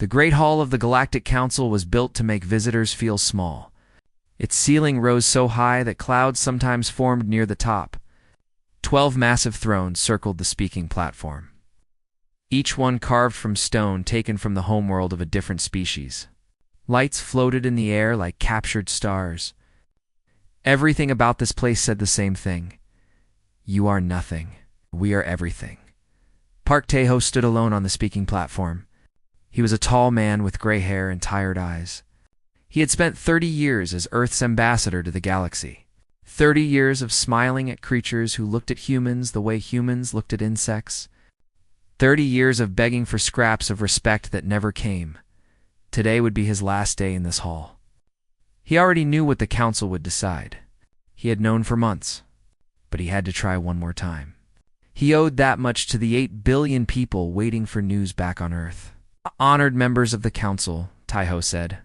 The Great Hall of the Galactic Council was built to make visitors feel small. Its ceiling rose so high that clouds sometimes formed near the top. 12 massive thrones circled the speaking platform, each one carved from stone taken from the homeworld of a different species. Lights floated in the air like captured stars. Everything about this place said the same thing. You are nothing. We are everything. Park Tae-ho stood alone on the speaking platform. He was a tall man with gray hair and tired eyes. He had spent 30 years as Earth's ambassador to the galaxy. 30 years of smiling at creatures who looked at humans the way humans looked at insects. 30 years of begging for scraps of respect that never came. Today would be his last day in this hall. He already knew what the council would decide. He had known for months, but he had to try one more time. He owed that much to the 8 billion people waiting for news back on Earth. Honored members of the council, Tae-ho said.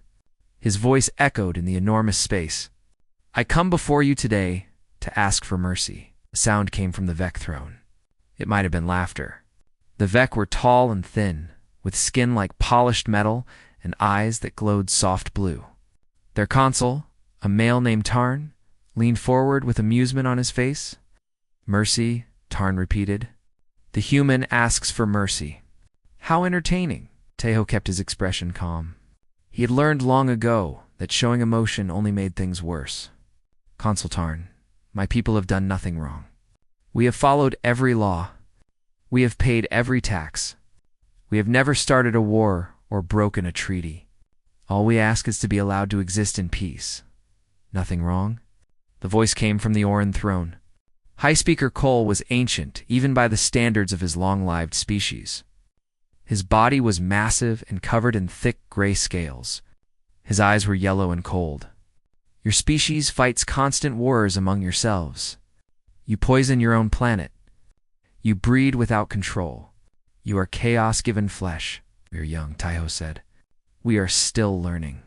His voice echoed in the enormous space. I come before you today to ask for mercy. The sound came from the Vec throne. It might have been laughter. The Vec were tall and thin, with skin like polished metal and eyes that glowed soft blue. Their consul, a male named Tarn, leaned forward with amusement on his face. Mercy, Tarn repeated. The human asks for mercy. How entertaining. Tae-ho kept his expression calm. He had learned long ago that showing emotion only made things worse. Consul Tarn, my people have done nothing wrong. We have followed every law. We have paid every tax. We have never started a war or broken a treaty. All we ask is to be allowed to exist in peace. Nothing wrong? The voice came from the Oran throne. High Speaker Cole was ancient, even by the standards of his long-lived species. His body was massive and covered in thick gray scales. His eyes were yellow and cold. Your species fights constant wars among yourselves. You poison your own planet. You breed without control. You are chaos-given flesh. We are young, Tae-ho said. We are still learning.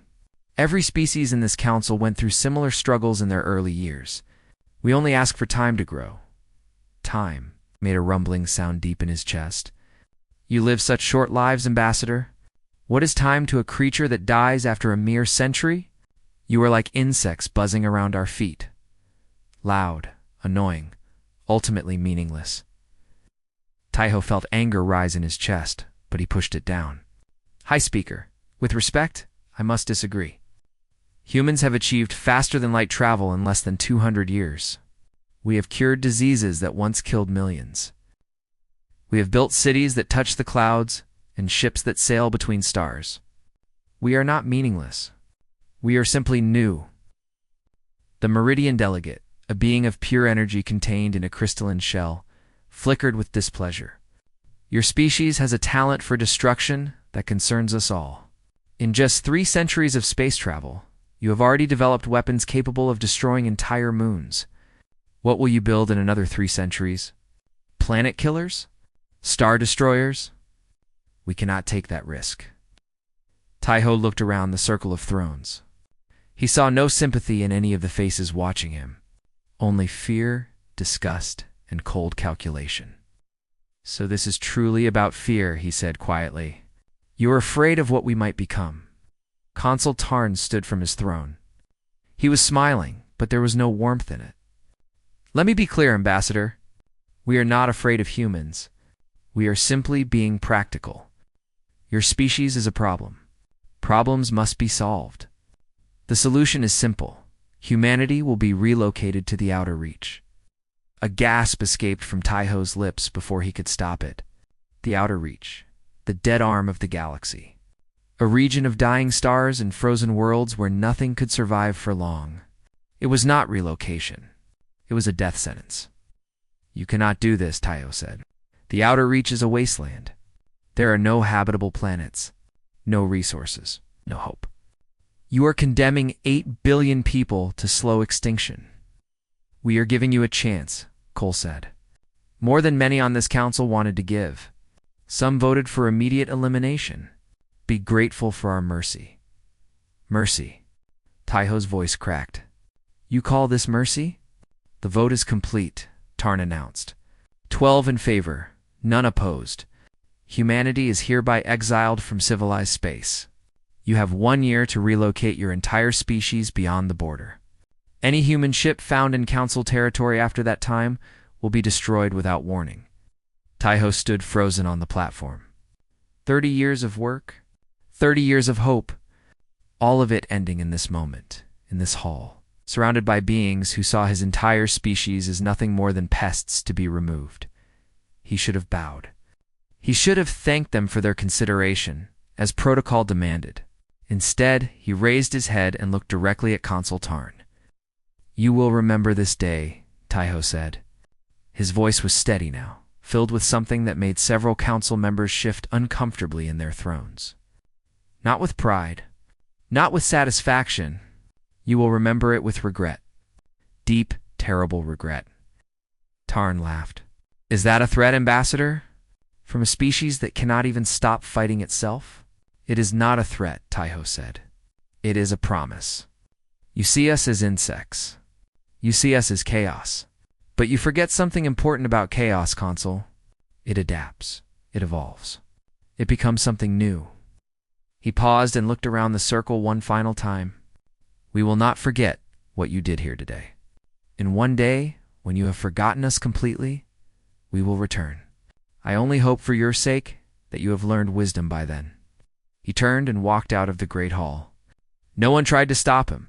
Every species in this council went through similar struggles in their early years. We only ask for time to grow. Time made a rumbling sound deep in his chest. You live such short lives, Ambassador. What is time to a creature that dies after a mere century? You are like insects buzzing around our feet. Loud, annoying, ultimately meaningless. Tae-ho felt anger rise in his chest, but he pushed it down. High Speaker, with respect, I must disagree. Humans have achieved faster-than-light travel in less than 200 years. We have cured diseases that once killed millions. We have built cities that touch the clouds and ships that sail between stars. We are not meaningless. We are simply new. The Meridian Delegate, a being of pure energy contained in a crystalline shell, flickered with displeasure. Your species has a talent for destruction that concerns us all. In just 3 centuries of space travel, you have already developed weapons capable of destroying entire moons. What will you build in another 3 centuries? Planet killers? Star destroyers? We cannot take that risk. Tae-ho looked around the circle of thrones. He saw no sympathy in any of the faces watching him, only fear, disgust, and cold calculation. So this is truly about fear, he said quietly. You are afraid of what we might become. Consul Tarn stood from his throne. He was smiling, but there was no warmth in it. Let me be clear, Ambassador. We are not afraid of humans. We are simply being practical. Your species is a problem. Problems must be solved. The solution is simple. Humanity will be relocated to the outer reach. A gasp escaped from Tae-ho's lips before he could stop it. The outer reach. The dead arm of the galaxy. A region of dying stars and frozen worlds where nothing could survive for long. It was not relocation. It was a death sentence. You cannot do this, Tae-ho said. The outer reach is a wasteland. There are no habitable planets, no resources, no hope. You are condemning 8 billion people to slow extinction. We are giving you a chance, Cole said. More than many on this council wanted to give. Some voted for immediate elimination. Be grateful for our mercy. Mercy. Tae-ho's voice cracked. You call this mercy? The vote is complete, Tarn announced. 12 in favor, none opposed. Humanity is hereby exiled from civilized space. You have 1 year to relocate your entire species beyond the border. Any human ship found in Council territory after that time will be destroyed without warning. Taiho stood frozen on the platform. 30 years of work, 30 years of hope, all of it ending in this moment, in this hall, surrounded by beings who saw his entire species as nothing more than pests to be removed. He should have bowed. He should have thanked them for their consideration, as protocol demanded. Instead, he raised his head and looked directly at Consul Tarn. "You will remember this day," Taiho said. His voice was steady now, filled with something that made several council members shift uncomfortably in their thrones. Not with pride, not with satisfaction. You will remember it with regret. Deep, terrible regret. Tarn laughed. "Is that a threat, Ambassador? From a species that cannot even stop fighting itself?" "It is not a threat," Taiho said. "It is a promise. You see us as insects. You see us as chaos. But you forget something important about chaos, Consul. It adapts. It evolves. It becomes something new." He paused and looked around the circle one final time. "We will not forget what you did here today. In 1 day, when you have forgotten us completely, we will return. I only hope for your sake that you have learned wisdom by then." He turned and walked out of the great hall. No one tried to stop him.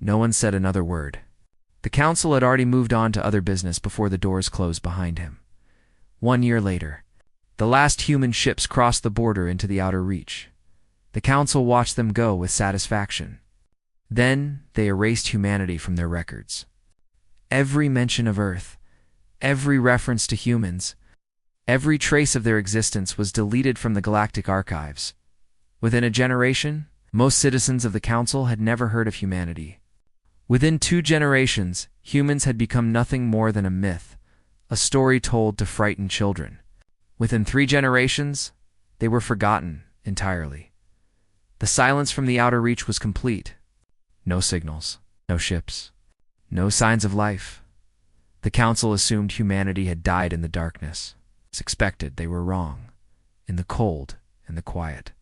No one said another word. The council had already moved on to other business before the doors closed behind him. 1 year later, the last human ships crossed the border into the outer reach. The council watched them go with satisfaction. Then they erased humanity from their records. Every mention of Earth, every reference to humans, every trace of their existence was deleted from the galactic archives. Within a generation, most citizens of the council had never heard of humanity. Within 2 generations, humans had become nothing more than a myth, a story told to frighten children. Within 3 generations, they were forgotten entirely. The silence from the outer reach was complete. No signals, no ships, no signs of life. The council assumed humanity had died in the darkness. As expected, they were wrong, in the cold and the quiet.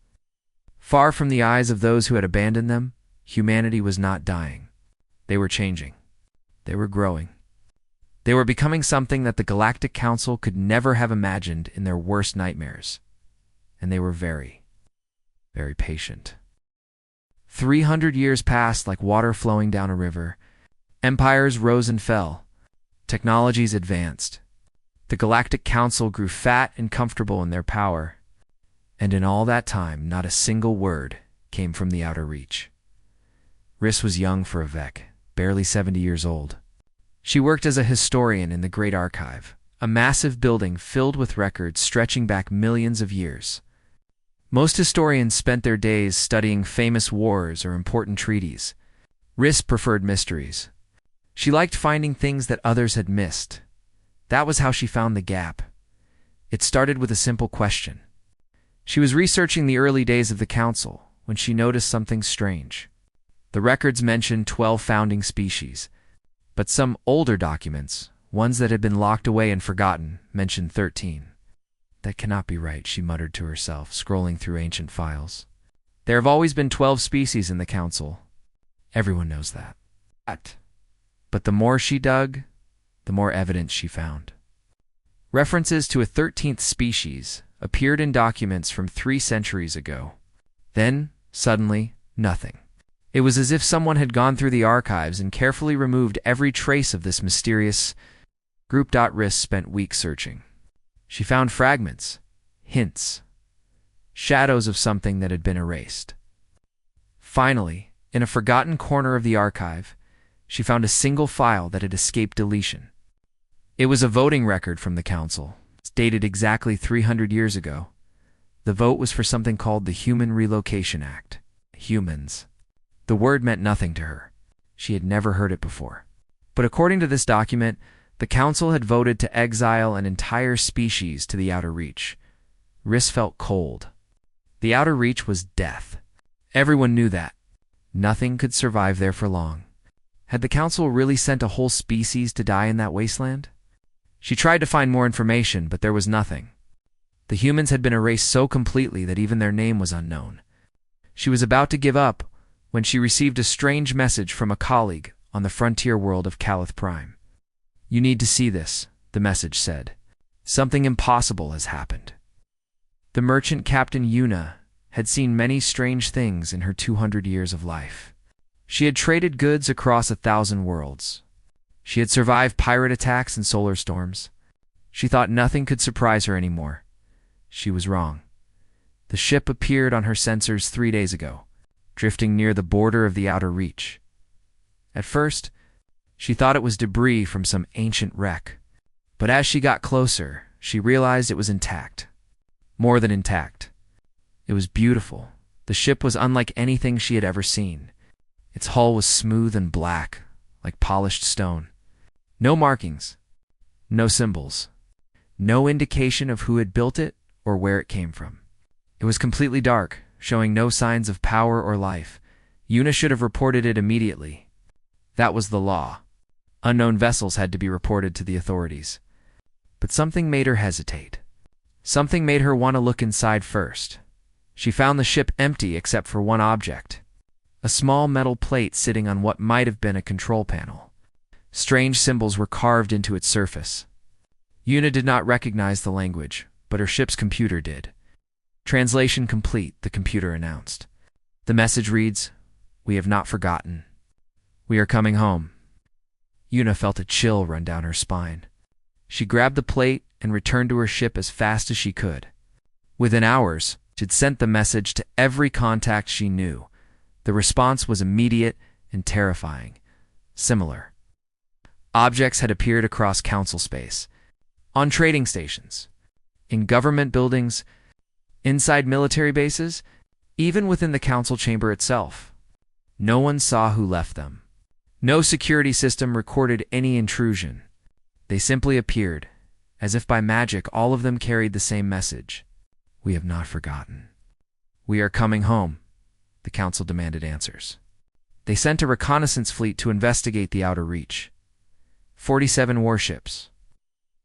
Far from the eyes of those who had abandoned them, humanity was not dying. They were changing. They were growing. They were becoming something that the Galactic Council could never have imagined in their worst nightmares. And they were very, very patient. 300 years passed like water flowing down a river. Empires rose and fell. Technologies advanced. The Galactic Council grew fat and comfortable in their power. And in all that time, not a single word came from the outer reach. Riss was young for a Vec, barely 70 years old. She worked as a historian in the Great Archive, a massive building filled with records stretching back millions of years. Most historians spent their days studying famous wars or important treaties. Riss preferred mysteries. She liked finding things that others had missed. That was how she found the gap. It started with a simple question. She was researching the early days of the Council when she noticed something strange. The records mentioned 12 founding species, but some older documents, ones that had been locked away and forgotten, mentioned 13. "That cannot be right," she muttered to herself, scrolling through ancient files. "There have always been 12 species in the Council. Everyone knows that." But the more she dug, the more evidence she found. References to a 13th species appeared in documents from 3 centuries ago. Then, suddenly, nothing. It was as if someone had gone through the archives and carefully removed every trace of this mysterious group. Riss spent weeks searching. She found fragments, hints, shadows of something that had been erased. Finally, in a forgotten corner of the archive, she found a single file that had escaped deletion. It was a voting record from the Council, dated exactly 300 years ago. The vote was for something called the Human Relocation Act. Humans. The word meant nothing to her. She had never heard it before. But according to this document, the Council had voted to exile an entire species to the outer reach. Riss felt cold. The outer reach was death. Everyone knew that. Nothing could survive there for long. Had the Council really sent a whole species to die in that wasteland? She tried to find more information, but there was nothing. The humans had been erased so completely that even their name was unknown. She was about to give up when she received a strange message from a colleague on the frontier world of Calith Prime. "You need to see this," the message said. "Something impossible has happened." The merchant captain Yuna had seen many strange things in her 200 years of life. She had traded goods across 1,000 worlds. She had survived pirate attacks and solar storms. She thought nothing could surprise her anymore. She was wrong. The ship appeared on her sensors 3 days ago, drifting near the border of the outer reach. At first, she thought it was debris from some ancient wreck. But as she got closer, she realized it was intact. More than intact. It was beautiful. The ship was unlike anything she had ever seen. Its hull was smooth and black, like polished stone. No markings. No symbols. No indication of who had built it or where it came from. It was completely dark, showing no signs of power or life. Yuna should have reported it immediately. That was the law. Unknown vessels had to be reported to the authorities. But something made her hesitate. Something made her want to look inside first. She found the ship empty except for one object. A small metal plate sitting on what might have been a control panel. Strange symbols were carved into its surface. Yuna did not recognize the language, but her ship's computer did. "Translation complete," the computer announced. The message reads, "We have not forgotten. We are coming home." Yuna felt a chill run down her spine. She grabbed the plate and returned to her ship as fast as she could. Within hours, she'd sent the message to every contact she knew. The response was immediate and terrifying. Similar. Objects had appeared across council space, on trading stations, in government buildings, inside military bases, even within the council chamber itself. No one saw who left them. No security system recorded any intrusion. They simply appeared. As if by magic, all of them carried the same message. "We have not forgotten. We are coming home." The council demanded answers. They sent a reconnaissance fleet to investigate the outer reach. 47 warships,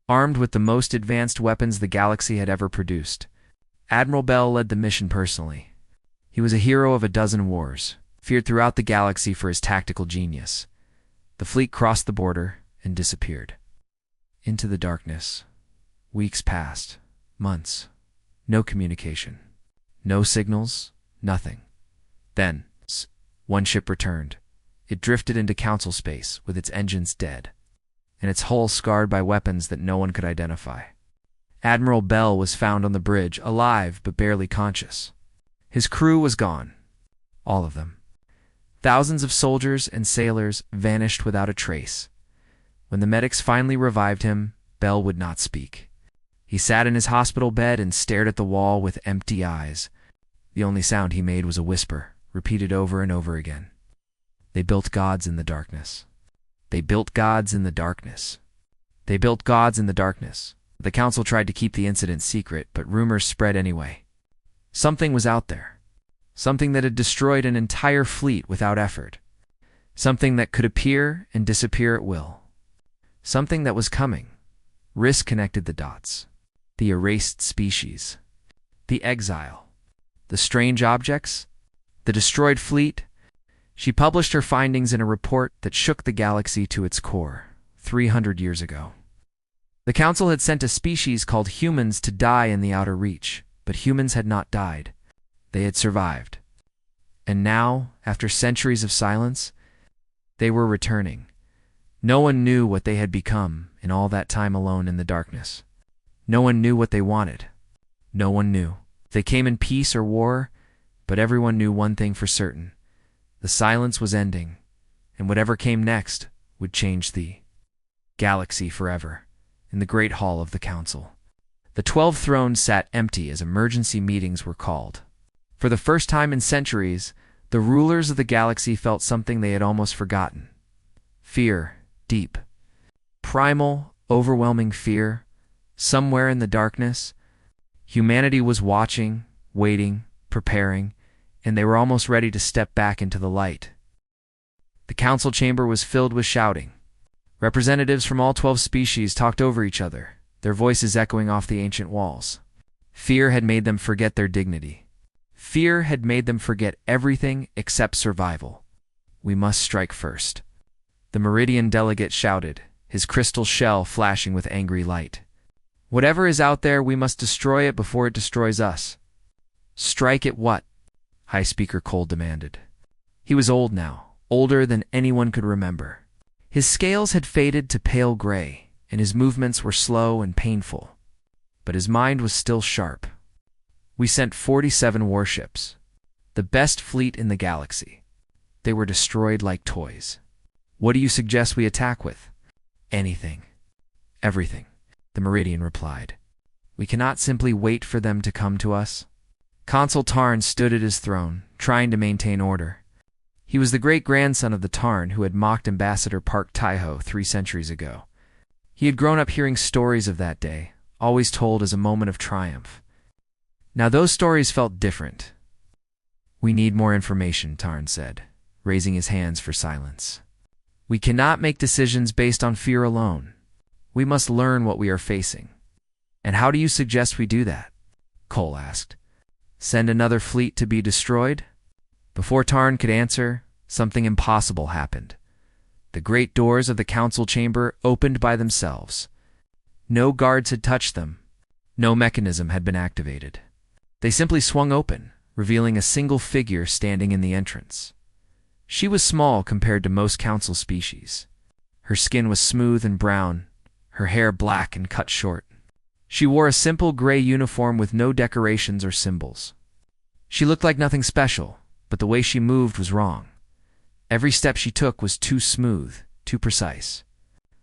armed with the most advanced weapons the galaxy had ever produced. Admiral Bell led the mission personally. He was a hero of a dozen wars, feared throughout the galaxy for his tactical genius. The fleet crossed the border and disappeared. Into the darkness. Weeks passed. Months. No communication. No signals. Nothing. Then, one ship returned. It drifted into council space with its engines dead, and its hull scarred by weapons that no one could identify. Admiral Bell was found on the bridge, alive but barely conscious. His crew was gone. All of them. Thousands of soldiers and sailors vanished without a trace. When the medics finally revived him, Bell would not speak. He sat in his hospital bed and stared at the wall with empty eyes. The only sound he made was a whisper, repeated over and over again. "They built gods in the darkness. They built gods in the darkness. They built gods in the darkness." The council tried to keep the incident secret, but rumors spread anyway. Something was out there. Something that had destroyed an entire fleet without effort. Something that could appear and disappear at will. Something that was coming. Risk connected the dots. The erased species. The exile. The strange objects. The destroyed fleet. She published her findings in a report that shook the galaxy to its core, 300 years ago. The council had sent a species called humans to die in the outer reach, but humans had not died. They had survived. And now, after centuries of silence, they were returning. No one knew what they had become in all that time alone in the darkness. No one knew what they wanted. No one knew. They came in peace or war, but everyone knew one thing for certain. The silence was ending, and whatever came next would change the galaxy forever. In the great hall of the council, the 12 thrones sat empty as emergency meetings were called. For the first time in centuries, the rulers of the galaxy felt something they had almost forgotten. Fear. Deep, primal, overwhelming fear. Somewhere in the darkness, humanity was watching, waiting, preparing, and they were almost ready to step back into the light. The council chamber was filled with shouting. Representatives from all 12 species talked over each other, their voices echoing off the ancient walls. Fear had made them forget their dignity. Fear had made them forget everything except survival. We must strike first. The Meridian delegate shouted, his crystal shell flashing with angry light. Whatever is out there, we must destroy it before it destroys us. Strike at what? High Speaker Cole demanded. He was old now, older than anyone could remember. His scales had faded to pale gray, and his movements were slow and painful. But his mind was still sharp. We sent 47 warships, the best fleet in the galaxy. They were destroyed like toys. What do you suggest we attack with? Anything. Everything, the Meridian replied. We cannot simply wait for them to come to us. Consul Tarn stood at his throne, trying to maintain order. He was the great-grandson of the Tarn who had mocked Ambassador Park Taiho 3 centuries ago. He had grown up hearing stories of that day, always told as a moment of triumph. Now those stories felt different. We need more information, Tarn said, raising his hands for silence. We cannot make decisions based on fear alone. We must learn what we are facing. And how do you suggest we do that? Cole asked. Send another fleet to be destroyed? Before Tarn could answer, something impossible happened. The great doors of the council chamber opened by themselves. No guards had touched them. No mechanism had been activated. They simply swung open, revealing a single figure standing in the entrance. She was small compared to most council species. Her skin was smooth and brown, her hair black and cut short. She wore a simple gray uniform with no decorations or symbols. She looked like nothing special, but the way she moved was wrong. Every step she took was too smooth, too precise.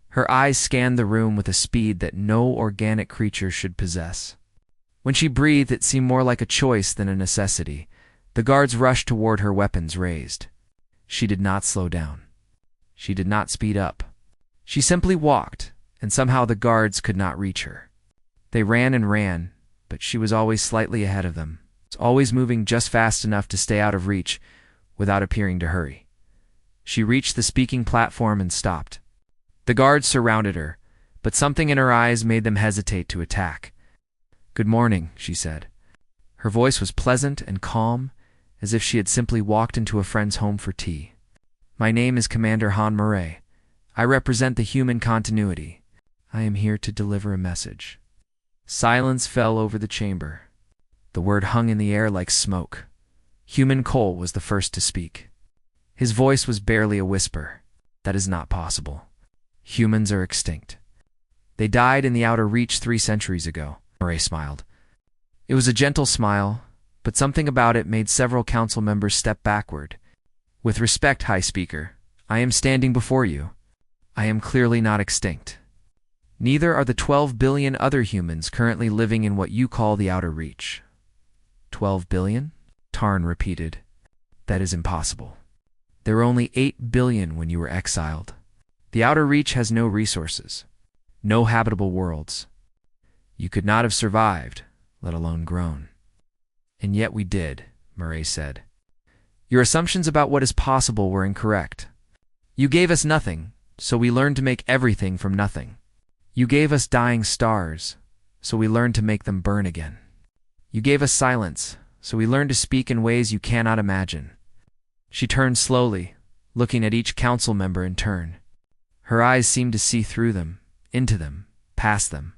Her eyes scanned the room with a speed that no organic creature should possess. When she breathed, it seemed more like a choice than a necessity. The guards rushed toward her, weapons raised. She did not slow down. She did not speed up. She simply walked, and somehow the guards could not reach her. They ran and ran, but she was always slightly ahead of them, always moving just fast enough to stay out of reach without appearing to hurry. She reached the speaking platform and stopped. The guards surrounded her, but something in her eyes made them hesitate to attack. Good morning, she said. Her voice was pleasant and calm, as if she had simply walked into a friend's home for tea. My name is Commander Han Murray. I represent the human continuity. I am here to deliver a message. Silence fell over the chamber. The word hung in the air like smoke. Human Cole was the first to speak. His voice was barely a whisper. That is not possible. Humans are extinct. They died in the outer reach 3 centuries ago. Murray smiled. It was a gentle smile, but something about it made several council members step backward. With respect, High Speaker, I am standing before you. I am clearly not extinct. Neither are the 12 billion other humans currently living in what you call the outer reach. 12 billion? Tarn repeated. That is impossible. There were only 8 billion when you were exiled. The outer reach has no resources, no habitable worlds. You could not have survived, let alone grown. And yet we did, Murray said. Your assumptions about what is possible were incorrect. You gave us nothing, so we learned to make everything from nothing. You gave us dying stars, so we learned to make them burn again. You gave us silence, so we learned to speak in ways you cannot imagine. She turned slowly, looking at each council member in turn. Her eyes seemed to see through them, into them, past them.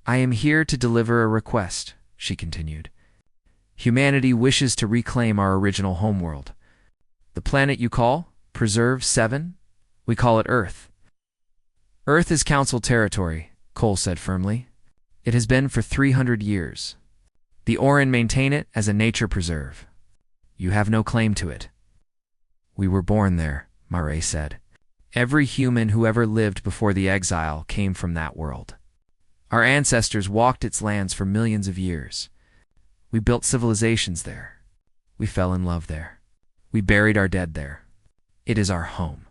I am here to deliver a request, she continued. Humanity wishes to reclaim our original homeworld. The planet you call Preserve 7? We call it Earth. Earth is council territory, Cole said firmly. It has been for 300 years. The Orin maintain it as a nature preserve. You have no claim to it. We were born there, Murray said. Every human who ever lived before the exile came from that world. Our ancestors walked its lands for millions of years. We built civilizations there. We fell in love there. We buried our dead there. It is our home.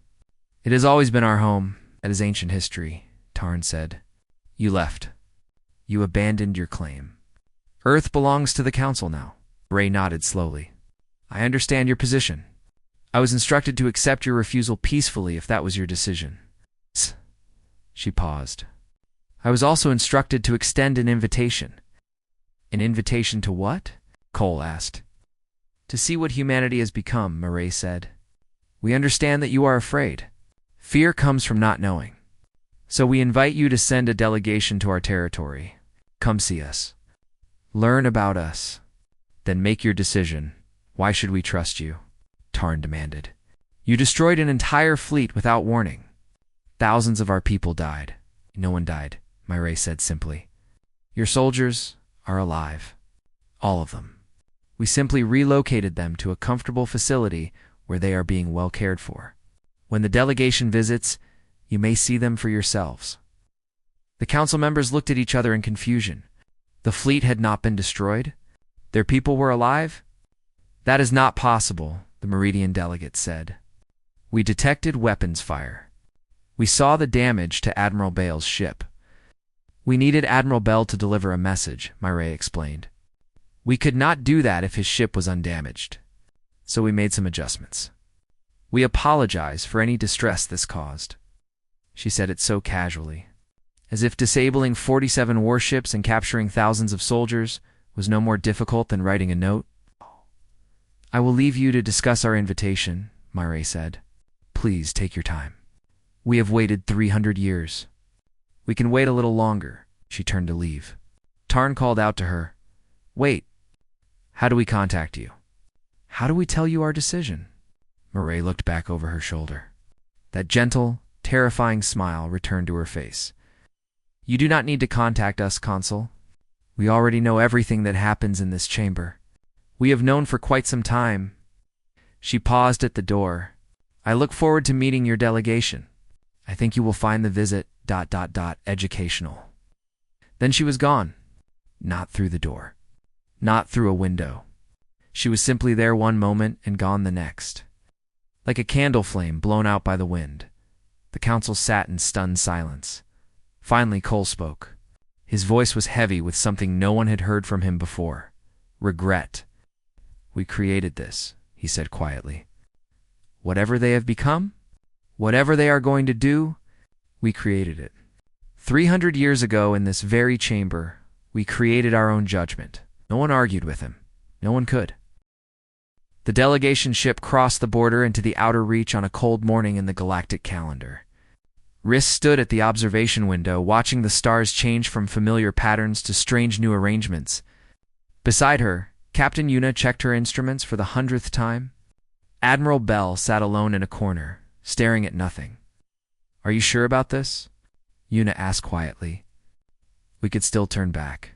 It has always been our home. That is ancient history, Tarn said. You left. You abandoned your claim. Earth belongs to the council now. Ray nodded slowly. I understand your position. I was instructed to accept your refusal peacefully if that was your decision. She paused. I was also instructed to extend an invitation. An invitation to what? Cole asked. To see what humanity has become, Murray said. We understand that you are afraid. Fear comes from not knowing. So we invite you to send a delegation to our territory. Come see us. Learn about us. Then make your decision. Why should we trust you? Tarn demanded. You destroyed an entire fleet without warning. Thousands of our people died. No one died, Murray said simply. Your soldiers are alive. All of them. We simply relocated them to a comfortable facility where they are being well cared for. When the delegation visits, you may see them for yourselves. The council members looked at each other in confusion. The fleet had not been destroyed? Their people were alive? That is not possible, the Meridian delegate said. We detected weapons fire. We saw the damage to Admiral Bale's ship. We needed Admiral Bale to deliver a message, Murray explained. We could not do that if his ship was undamaged. So we made some adjustments. We apologize for any distress this caused. She said it so casually, as if disabling 47 warships and capturing thousands of soldiers was no more difficult than writing a note. I will leave you to discuss our invitation, Murray said. Please take your time. We have waited 300 years. We can wait a little longer. She turned to leave. Tarn called out to her. Wait. How do we contact you? How do we tell you our decision? Murray looked back over her shoulder. That gentle, terrifying smile returned to her face. You do not need to contact us, Consul. We already know everything that happens in this chamber. We have known for quite some time. She paused at the door. I look forward to meeting your delegation. I think you will find the visit ... educational. Then she was gone. Not through the door. Not through a window. She was simply there one moment and gone the next. Like a candle flame blown out by the wind. The council sat in stunned silence. Finally, Cole spoke. His voice was heavy with something no one had heard from him before. Regret. We created this, he said quietly. Whatever they have become, whatever they are going to do, we created it. 300 years ago in this very chamber, we created our own judgment. No one argued with him. No one could. The delegation ship crossed the border into the outer reach on a cold morning in the galactic calendar. Riss stood at the observation window, watching the stars change from familiar patterns to strange new arrangements. Beside her, Captain Una checked her instruments for the 100th time. Admiral Bell sat alone in a corner, staring at nothing. Are you sure about this? Una asked quietly. We could still turn back.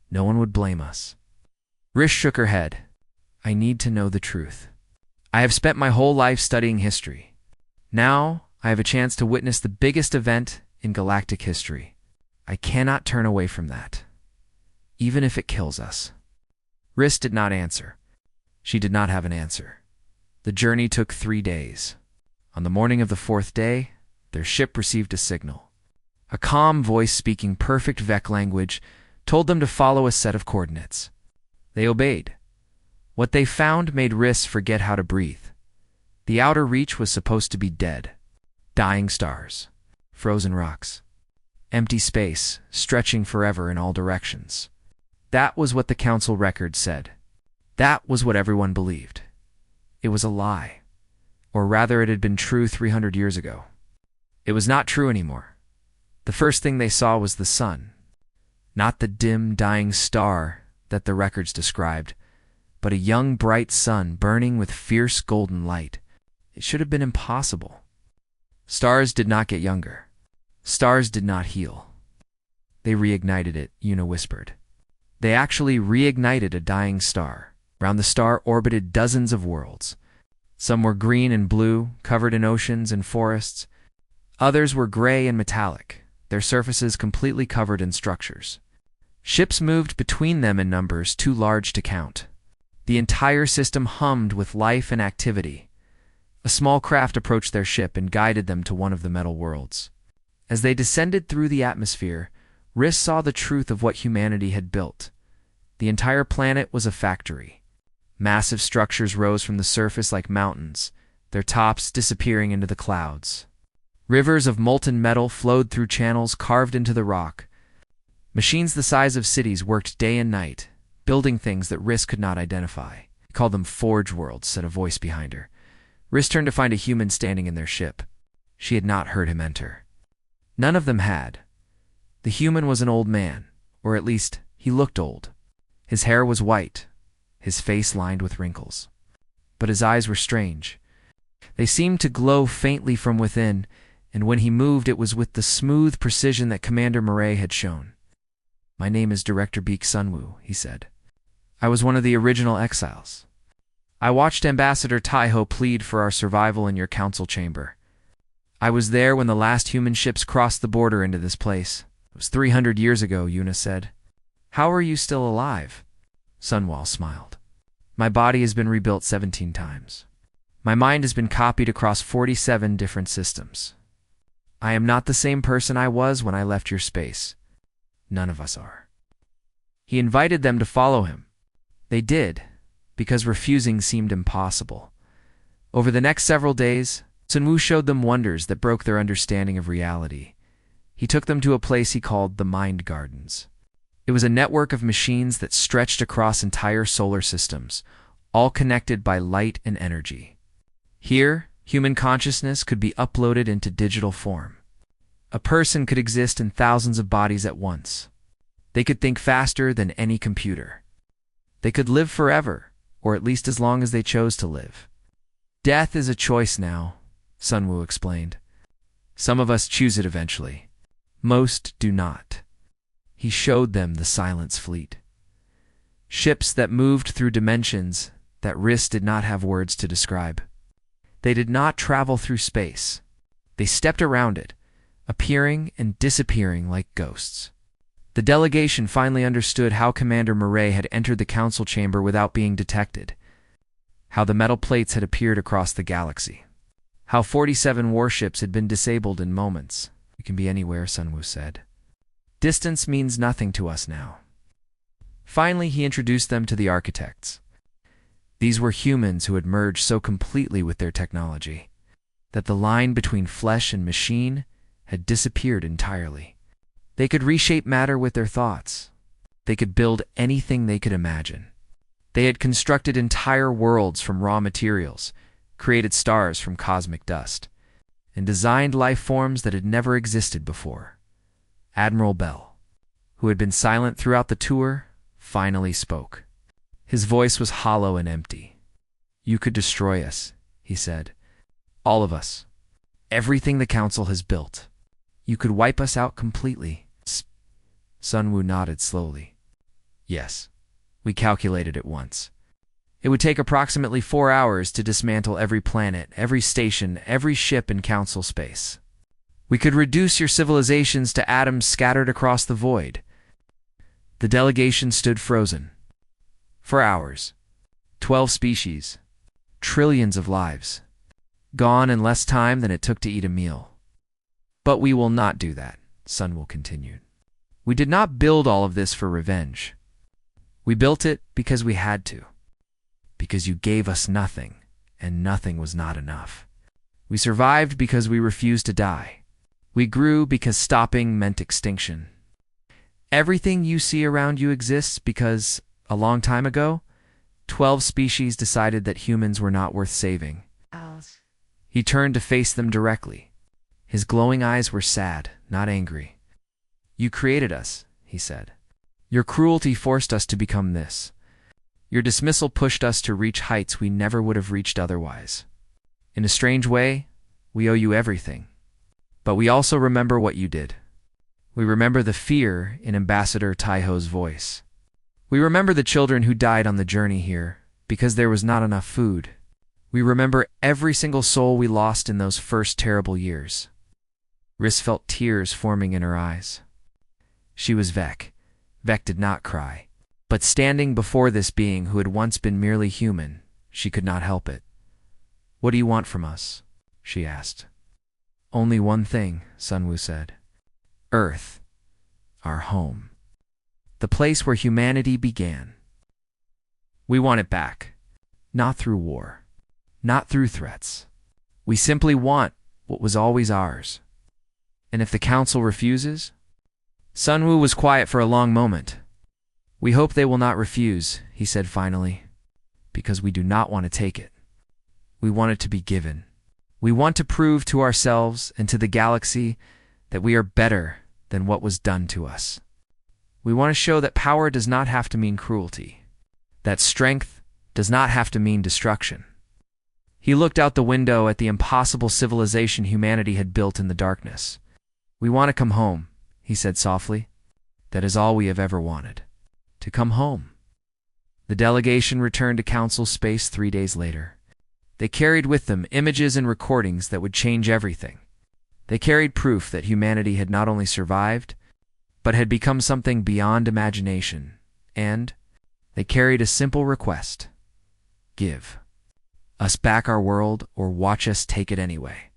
No one would blame us. Riss shook her head. I need to know the truth. I have spent my whole life studying history. Now, I have a chance to witness the biggest event in galactic history. I cannot turn away from that, even if it kills us. Riss did not answer. She did not have an answer. The journey took 3 days. On the morning of the 4th day, their ship received a signal. A calm voice speaking perfect Vec language told them to follow a set of coordinates. They obeyed. What they found made Riss forget how to breathe. The outer reach was supposed to be dead. Dying stars, frozen rocks, empty space, stretching forever in all directions. That was what the council record said. That was what everyone believed. It was a lie. Or rather, it had been true 300 years ago. It was not true anymore. The first thing they saw was the sun. Not the dim, dying star that the records described, but a young, bright sun burning with fierce golden light. It should have been impossible. Stars did not get younger. Stars did not heal. They reignited it, Una whispered. They actually reignited a dying star. Round the star orbited dozens of worlds. Some were green and blue, covered in oceans and forests. Others were gray and metallic, their surfaces completely covered in structures. Ships moved between them in numbers too large to count. The entire system hummed with life and activity. A small craft approached their ship and guided them to one of the metal worlds. As they descended through the atmosphere, Riss saw the truth of what humanity had built. The entire planet was a factory. Massive structures rose from the surface like mountains, their tops disappearing into the clouds. Rivers of molten metal flowed through channels carved into the rock. Machines the size of cities worked day and night, building things that Riss could not identify. He called them Forge Worlds, said a voice behind her. Riss turned to find a human standing in their ship. She had not heard him enter. None of them had. The human was an old man, or at least he looked old. His hair was white, his face lined with wrinkles. But his eyes were strange. They seemed to glow faintly from within, and when he moved it was with the smooth precision that Commander Murray had shown. "My name is Director Beak Sunwoo," he said. "I was one of the original exiles. I watched Ambassador Taiho plead for our survival in your council chamber. I was there when the last human ships crossed the border into this place. It was 300 years ago," Yuna said. "How are you still alive?" Sunwoo smiled. "My body has been rebuilt 17 times. My mind has been copied across 47 different systems. I am not the same person I was when I left your space. None of us are." He invited them to follow him. They did, because refusing seemed impossible. Over the next several days, Sunwoo showed them wonders that broke their understanding of reality. He took them to a place he called the Mind Gardens. It was a network of machines that stretched across entire solar systems, all connected by light and energy. Here, human consciousness could be uploaded into digital form. A person could exist in thousands of bodies at once. They could think faster than any computer. They could live forever, or at least as long as they chose to live. "Death is a choice now," Sunwoo explained. "Some of us choose it eventually. Most do not." He showed them the Silence Fleet. Ships that moved through dimensions that Riss did not have words to describe. They did not travel through space. They stepped around it, appearing and disappearing like ghosts. The delegation finally understood how Commander Murray had entered the council chamber without being detected, how the metal plates had appeared across the galaxy, how 47 warships had been disabled in moments. "We can be anywhere," Sunwoo said. "Distance means nothing to us now." Finally, he introduced them to the architects. These were humans who had merged so completely with their technology that the line between flesh and machine had disappeared entirely. They could reshape matter with their thoughts. They could build anything they could imagine. They had constructed entire worlds from raw materials, created stars from cosmic dust, and designed life forms that had never existed before. Admiral Bell, who had been silent throughout the tour, finally spoke. His voice was hollow and empty. "You could destroy us," he said. "All of us. Everything the Council has built. You could wipe us out completely." Sunwoo nodded slowly. "Yes, we calculated it once. It would take approximately 4 hours to dismantle every planet, every station, every ship in Council space. We could reduce your civilizations to atoms scattered across the void." The delegation stood frozen. For hours. 12 species. Trillions of lives. Gone in less time than it took to eat a meal. "But we will not do that," Sunwoo continued. "We did not build all of this for revenge. We built it because we had to. Because you gave us nothing, and nothing was not enough. We survived because we refused to die. We grew because stopping meant extinction. Everything you see around you exists because, a long time ago, 12 species decided that humans were not worth saving." He turned to face them directly. His glowing eyes were sad, not angry. "You created us," he said. "Your cruelty forced us to become this. Your dismissal pushed us to reach heights we never would have reached otherwise. In a strange way, we owe you everything. But we also remember what you did. We remember the fear in Ambassador Taiho's voice. We remember the children who died on the journey here because there was not enough food. We remember every single soul we lost in those first terrible years." Riss felt tears forming in her eyes. She was Vec. Vec did not cry. But standing before this being who had once been merely human, she could not help it. "What do you want from us?" she asked. "Only one thing," Sunwoo said. "Earth. Our home. The place where humanity began. We want it back. Not through war. Not through threats. We simply want what was always ours. And if the Council refuses, Sunwoo was quiet for a long moment. "We hope they will not refuse," he said finally, "because we do not want to take it. We want it to be given. We want to prove to ourselves and to the galaxy that we are better than what was done to us. We want to show that power does not have to mean cruelty, that strength does not have to mean destruction." He looked out the window at the impossible civilization humanity had built in the darkness. "We want to come home," he said softly. "That is all we have ever wanted. To come home." The delegation returned to Council Space 3 days later. They carried with them images and recordings that would change everything. They carried proof that humanity had not only survived, but had become something beyond imagination. And they carried a simple request: give us back our world or watch us take it anyway.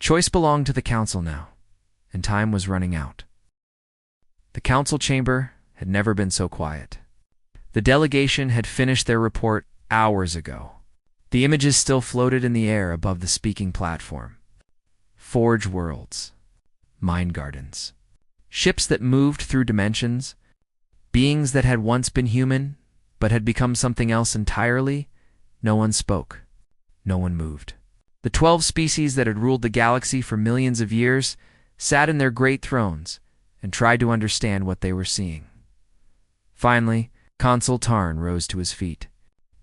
Choice belonged to the Council now, and time was running out. The Council chamber had never been so quiet. The delegation had finished their report hours ago. The images still floated in the air above the speaking platform. Forge worlds, mind gardens, ships that moved through dimensions, beings that had once been human but had become something else entirely. No one spoke. No one moved. The 12 species that had ruled the galaxy for millions of years sat in their great thrones and tried to understand what they were seeing. Finally, Consul Tarn rose to his feet.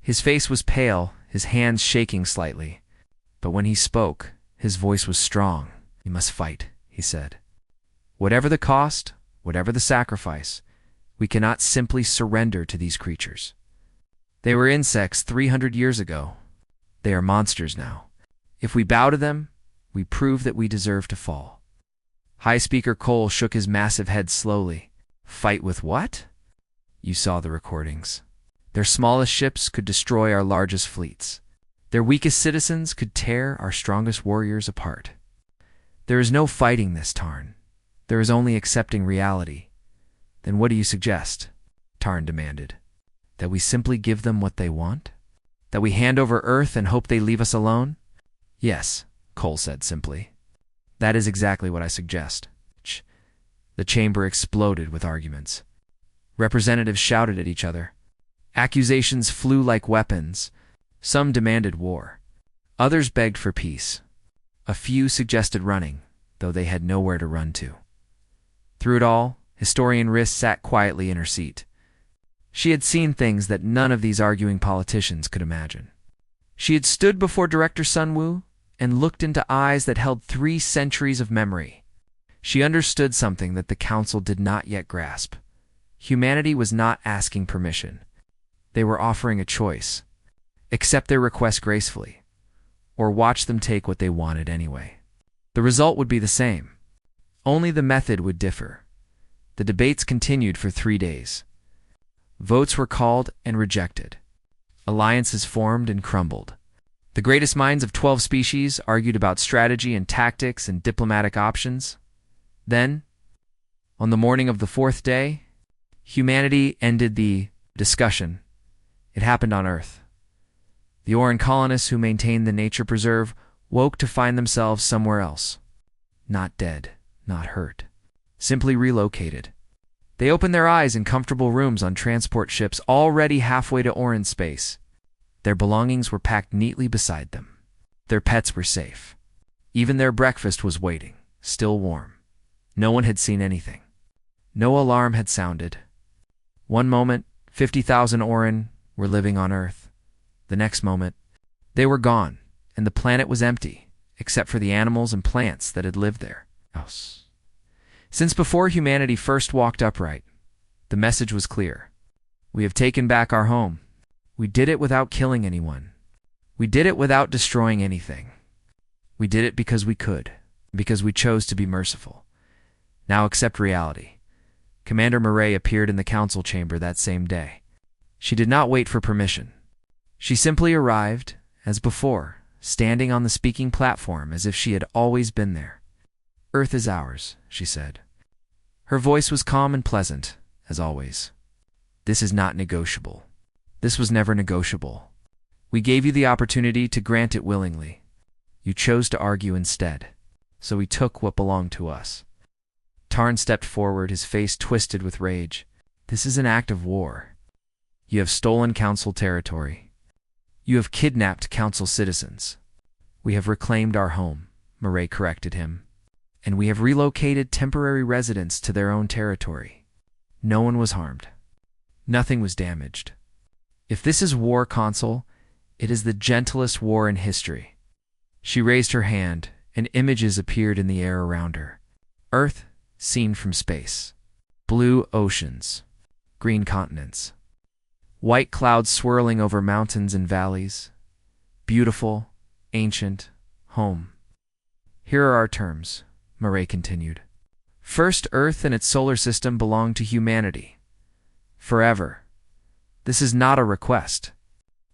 His face was pale, his hands shaking slightly. But when he spoke, his voice was strong. "We must fight," he said. "Whatever the cost, whatever the sacrifice, we cannot simply surrender to these creatures. They were insects 300 years ago. They are monsters now. If we bow to them, we prove that we deserve to fall." High Speaker Cole shook his massive head slowly. "Fight with what?" "You saw the recordings. Their smallest ships could destroy our largest fleets. Their weakest citizens could tear our strongest warriors apart. There is no fighting this, Tarn. There is only accepting reality." "Then what do you suggest?" Tarn demanded. "That we simply give them what they want? That we hand over Earth and hope they leave us alone?" "Yes," Cole said simply. "That is exactly what I suggest." The chamber exploded with arguments. Representatives shouted at each other. Accusations flew like weapons. Some demanded war. Others begged for peace. A few suggested running, though they had nowhere to run to. Through it all, Historian Riss sat quietly in her seat. She had seen things that none of these arguing politicians could imagine. She had stood before Director Sunwoo and looked into eyes that held 3 centuries of memory. She understood something that the Council did not yet grasp. Humanity was not asking permission. They were offering a choice: accept their request gracefully, or watch them take what they wanted anyway. The result would be the same. Only the method would differ. The debates continued for 3 days. Votes were called and rejected. Alliances formed and crumbled. The greatest minds of 12 species argued about strategy and tactics and diplomatic options. Then, on the morning of the 4th day, humanity ended the discussion. It happened on Earth. The Oran colonists who maintained the nature preserve woke to find themselves somewhere else. Not dead, not hurt. Simply relocated. They opened their eyes in comfortable rooms on transport ships already halfway to Oran space. Their belongings were packed neatly beside them. Their pets were safe. Even their breakfast was waiting, still warm. No one had seen anything. No alarm had sounded. One moment, 50,000 Oran were living on Earth. The next moment, they were gone, and the planet was empty, except for the animals and plants that had lived there. Since before humanity first walked upright, the message was clear. We have taken back our home. We did it without killing anyone. We did it without destroying anything. We did it because we could, because we chose to be merciful. Now accept reality. Commander Murray appeared in the council chamber that same day. She did not wait for permission. She simply arrived, as before, standing on the speaking platform as if she had always been there. "Earth is ours," she said. Her voice was calm and pleasant, as always. "This is not negotiable. This was never negotiable. We gave you the opportunity to grant it willingly. You chose to argue instead, so we took what belonged to us." Tarn stepped forward, his face twisted with rage. This is an act of war. You have stolen Council territory. You have kidnapped Council citizens. We have reclaimed our home, Murray corrected him. And we have relocated temporary residents to their own territory. No one was harmed. Nothing was damaged. If this is war, Consul, it is the gentlest war in history. She raised her hand, and images appeared in the air around her. Earth, seen from space. Blue oceans. Green continents. White clouds swirling over mountains and valleys. Beautiful, ancient, home. Here are our terms, Murray continued. First, Earth and its solar system belong to humanity. Forever. This is not a request.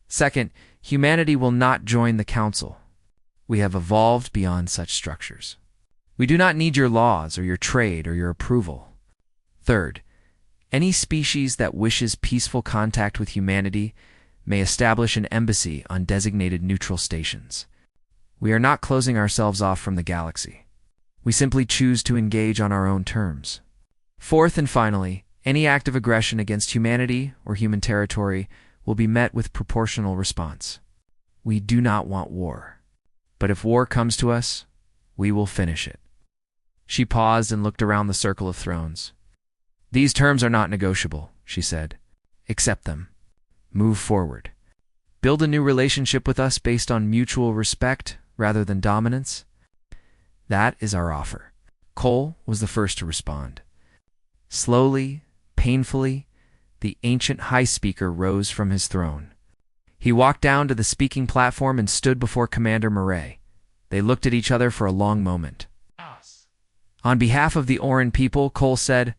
Second, humanity will not join the Council. We have evolved beyond such structures. We do not need your laws or your trade or your approval. Third, any species that wishes peaceful contact with humanity may establish an embassy on designated neutral stations. We are not closing ourselves off from the galaxy. We simply choose to engage on our own terms. Fourth and finally, any act of aggression against humanity or human territory will be met with proportional response. We do not want war. But if war comes to us, we will finish it. She paused and looked around the circle of thrones. These terms are not negotiable, she said. Accept them. Move forward. Build a new relationship with us based on mutual respect rather than dominance. That is our offer. Cole was the first to respond. Slowly, painfully, the ancient High Speaker rose from his throne. He walked down to the speaking platform and stood before Commander Murray. They looked at each other for a long moment. On behalf of the Oran people, Cole said,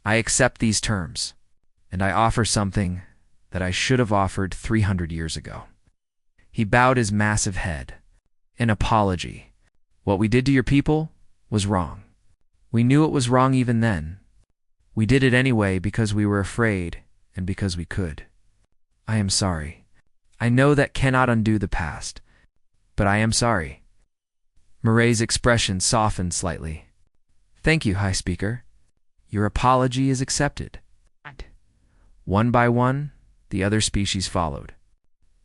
I accept these terms, and I offer something that I should have offered 300 years ago. He bowed his massive head. An apology. What we did to your people was wrong. We knew it was wrong even then. We did it anyway because we were afraid and because we could. I am sorry. I know that cannot undo the past, but I am sorry. Murray's expression softened slightly. Thank you, High Speaker. Your apology is accepted. One by one, the other species followed.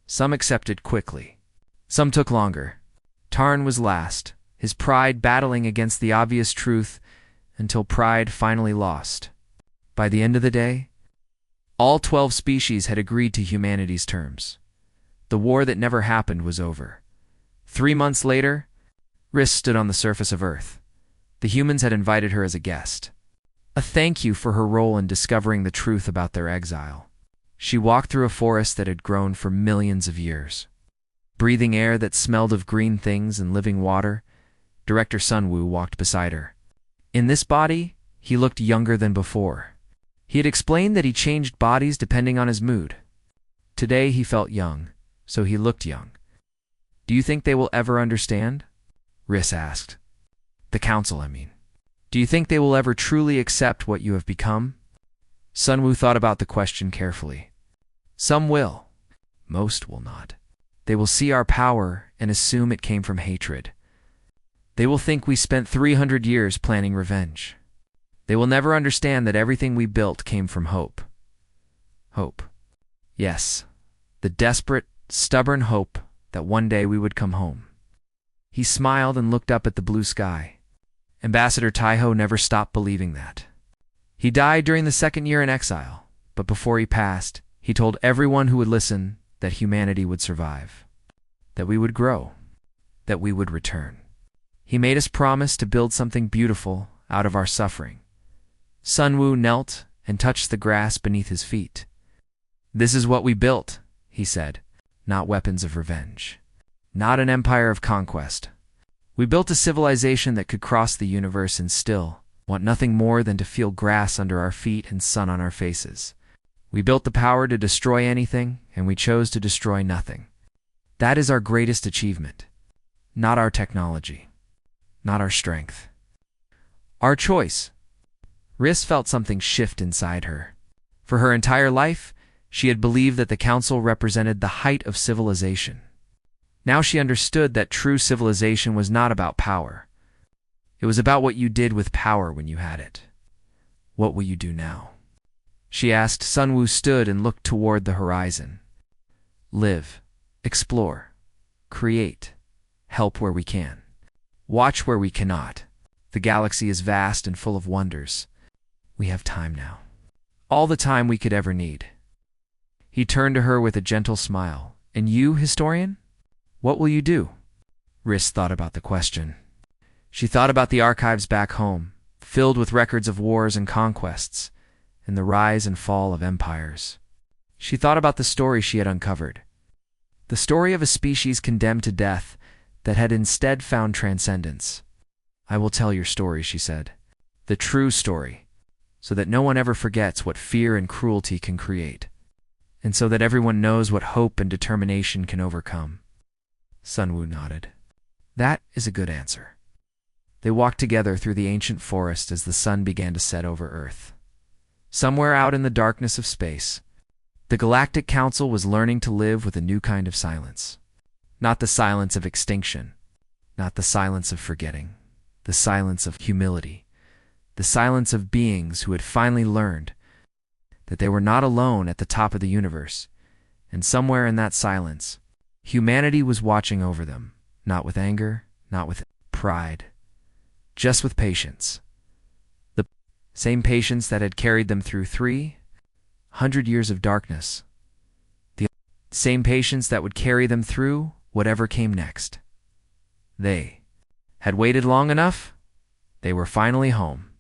Some accepted quickly. Some took longer. Tarn was last, his pride battling against the obvious truth until pride finally lost. By the end of the day, all 12 species had agreed to humanity's terms. The war that never happened was over. 3 months later, Riss stood on the surface of Earth. The humans had invited her as a guest. A thank you for her role in discovering the truth about their exile. She walked through a forest that had grown for millions of years. Breathing air that smelled of green things and living water, Director Sunwoo walked beside her. In this body, he looked younger than before. He had explained that he changed bodies depending on his mood. Today he felt young, so he looked young. Do you think they will ever understand? Riss asked. The Council, I mean. Do you think they will ever truly accept what you have become? Sunwoo thought about the question carefully. Some will. Most will not. They will see our power and assume it came from hatred. They will think we spent 300 years planning revenge. They will never understand that everything we built came from hope. Hope. Yes, the desperate, stubborn hope that one day we would come home. He smiled and looked up at the blue sky. Ambassador Taiho never stopped believing that. He died during the 2nd year in exile, but before he passed, he told everyone who would listen that humanity would survive, that we would grow, that we would return. He made us promise to build something beautiful out of our suffering. Sunwoo knelt and touched the grass beneath his feet. This is what we built, he said, not weapons of revenge, not an empire of conquest. We built a civilization that could cross the universe and still want nothing more than to feel grass under our feet and sun on our faces. We built the power to destroy anything, and we chose to destroy nothing. That is our greatest achievement. Not our technology. Not our strength. Our choice. Riss felt something shift inside her. For her entire life, she had believed that the Council represented the height of civilization. Now she understood that true civilization was not about power. It was about what you did with power when you had it. What will you do now? She asked. Sunwoo stood and looked toward the horizon. Live, explore, create, help where we can, watch where we cannot. The galaxy is vast and full of wonders. We have time now. All the time we could ever need. He turned to her with a gentle smile. And you, historian? What will you do? Riss thought about the question. She thought about the archives back home, filled with records of wars and conquests, and the rise and fall of empires. She thought about the story she had uncovered. The story of a species condemned to death that had instead found transcendence. I will tell your story, she said. The true story, so that no one ever forgets what fear and cruelty can create, and so that everyone knows what hope and determination can overcome. Sunwoo nodded. That is a good answer. They walked together through the ancient forest as the sun began to set over Earth. Somewhere out in the darkness of space, the Galactic Council was learning to live with a new kind of silence. Not the silence of extinction, not the silence of forgetting, the silence of humility, the silence of beings who had finally learned that they were not alone at the top of the universe, and somewhere in that silence, humanity was watching over them, not with anger, not with pride, just with patience. The same patience that had carried them through 300 years of darkness. The same patience that would carry them through whatever came next. They had waited long enough. They were finally home.